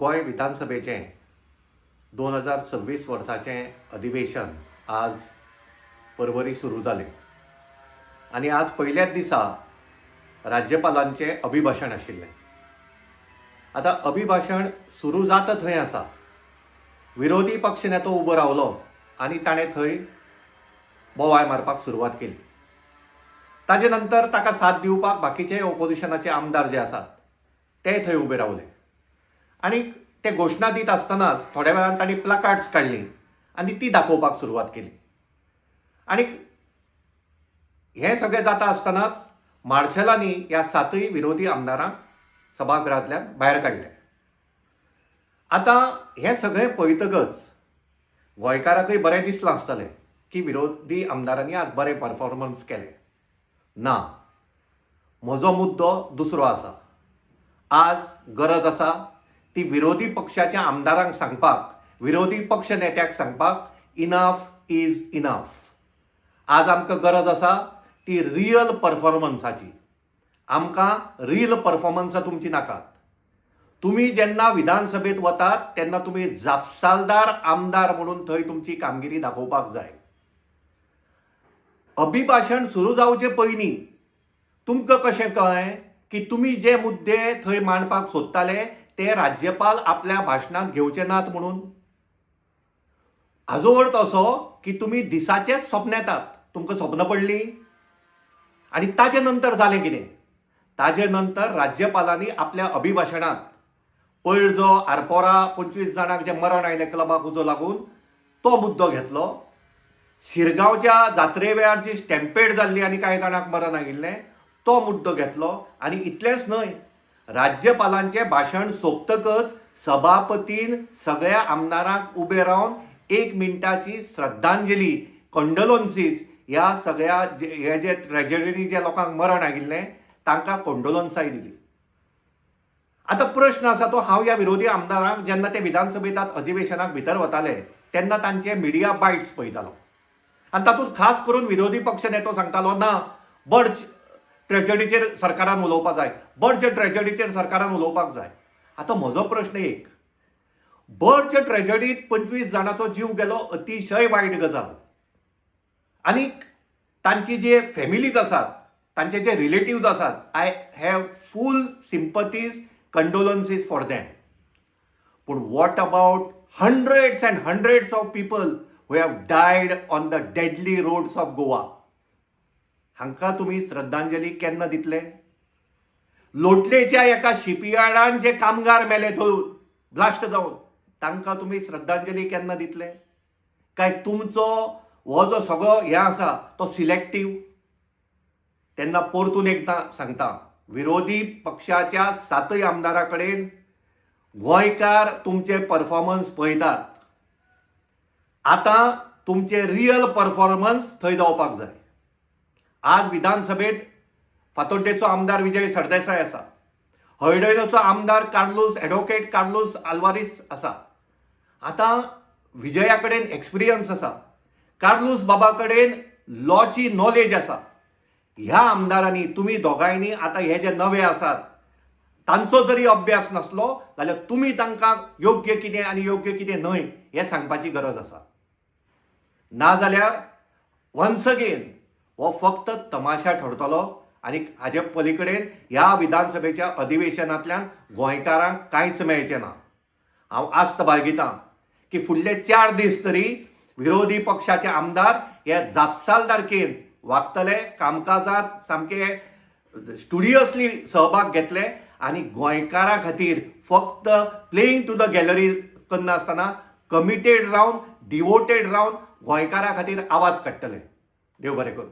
गोंय विधानसभेचें 2026 वर्साचें अधिवेशन आज परवरी सुरू जालें आनी आज पयल्याच दिसा राज्यपालांचें अभिभाशण आशिल्लें. आतां अभिभाशण सुरू जाता थंय आसा, विरोधी पक्ष नेतो उबो रावलो आनी ताणें थंय बोवाळ मारपाक सुरवात केली. ताजे नंतर ताका साथ दिवपाक बाकीचे ओपोजिशनाचे आमदार जे आसात ते थंय उबे रावले आनी ते घोशणा दीत आसतनाच थोड्या वेळान तांणी प्लाकार्ड्स काडलीं आनी ती दाखोवपाक सुरवात केली. आनी हें सगळें जाता आसतनाच मार्शलांनी ह्या सातूय विरोधी आमदारांक सभागृहांतल्यान भायर काडले. आतां हें सगळें पळयतकच गोंयकाराकय बरें दिसलां आसतलें की विरोधी आमदारांनी आज बरें परफॉर्मन्स केलें. ना, म्हजो मुद्दो दुसरो आसा. आज गरज आसा ती विरोधी पक्षाच्या आमदारांक सांगपाक, विरोधी पक्ष नेत्याक सांगपाक, इनफ इज इनफ. आज आमकां गरज आसा ती रियल परफॉर्मन्साची. आमकां रियल परफॉर्मन्सां तुमची नाकात. तुमी जेन्ना विधानसभेत वतात तेन्ना तुमी जापसालदार आमदार म्हणून थंय तुमची कामगिरी दाखोवपाक जाय. अभिभाशण सुरू जावचे पयलीं तुमकां कशें कळ्ळें की तुमी जे मुद्दे थंय मांडपाक सोदताले ते राज्यपाल आपल्या भाशणांत घेवचे नात म्हणून? हाजो अर्थ असो की तुमी दिसाचेच स्वप्न येतात. तुमकां स्वप्न पडलीं आनी ताजे नंतर जालें कितें? ताजे नंतर राज्यपालांनी आपल्या अभिभाशणांत पयर आरपोरा 25 जाणांक जे मरण आयलें क्लबाक उजो लागून तो मुद्दो घेतलो. शिरगांवच्या जात्रे वेळार जी स्टॅम्पेड जाल्ली आनी कांय जाणांक मरण आयिल्लें तो मुद्दो घेतलो. आनी इतलेंच न्हय, राज्यपालांचें भाशण सोंपतकच सभापतीन सगळ्या आमदारांक उबे रावन 1 मिनटाची श्रद्धांजली, कंडोलन्सीस ह्या सगळ्या हे जे ट्रॅजेडीनी जे लोकांक मरण आयिल्लें तांकां कंडोलन्साय दिली. आतां प्रश्न आसा तो, हांव ह्या विरोधी आमदारांक जेन्ना ते विधानसभेंत अधिवेशनाक भितर वताले तेन्ना तांचे मिडिया बायट्स पळयतालो आनी तातूंत खास करून विरोधी पक्ष नेतो सांगतालो, ना बर्ज ट्रॅजेडीचेर सरकारान उलोवपाक जाय, बर्ज ट्रॅजेडीचेर सरकारान उलोवपाक जाय. आतां म्हजो प्रश्न एक, बर्ज ट्रॅजेडीत 25 जाणांचो जीव गेलो अतिशय वायट गजाल आनी तांची जे फॅमिलीज आसात, तांचे जे रिलेटिव्ज आसात, I have full sympathies, condolences for them. पूण what about hundreds and hundreds of people who have died on the deadly roads of Goa? हांकां तुमी श्रद्धांजली केन्ना दितले? लोटलेच्या एका शिपयार्डान जे कामगार मेले थंय ब्लास्ट जावन, तांकां तुमी श्रद्धांजली केन्ना दितले? काय तुमचो हो जो सगळो हें आसा तो सिलेक्टीव? तेन्ना परतून एकदां सांगता, विरोधी पक्षाच्या 7 आमदारां कडेन गोंयकार तुमचे परफॉर्मन्स पळयतात. आतां तुमचे रियल परफॉर्मन्स थंय जावपाक जाय. आज विधानसभेत फातोड्डेचो आमदार विजय सरदेसाय आसा, हळडणेचो आमदार ॲडव्होकेट कार्लोस आल्वारीस आसा. आतां विजया कडेन एक्सपिरियन्स आसा, कार्लोस बाबा कडेन लॉची नॉलेज आसा. ह्या आमदारांनी, तुमी दोगांयनी आतां हे जे नवे आसात तांचो जरी अभ्यास नासलो जाल्यार तुमी तांकां योग्य कितें आनी योग्य कितें न्हय हें सांगपाची गरज आसा. नाजाल्यार वन्स अगेन हो फक्त तमाशा ठरतलो आनी हाजे पलीकडेन ह्या विधानसभेच्या अधिवेशनांतल्यान गोंयकारांक कांयच मेळचें ना. हांव आस्त बाळगितां की फुडले 4 दीस तरी विरोधी पक्षाचे आमदार हे जापसालदारकेन वागतले, कामकाजात सामके स्टुडियसली सहभाग घेतले आनी गोंयकारां खातीर फक्त प्लेईंग टू द गॅलरी करनासतना कमिटेड रावन, डिवोटेड रावन गोंयकारां खातीर आवाज काडटले. देव बरें करूं.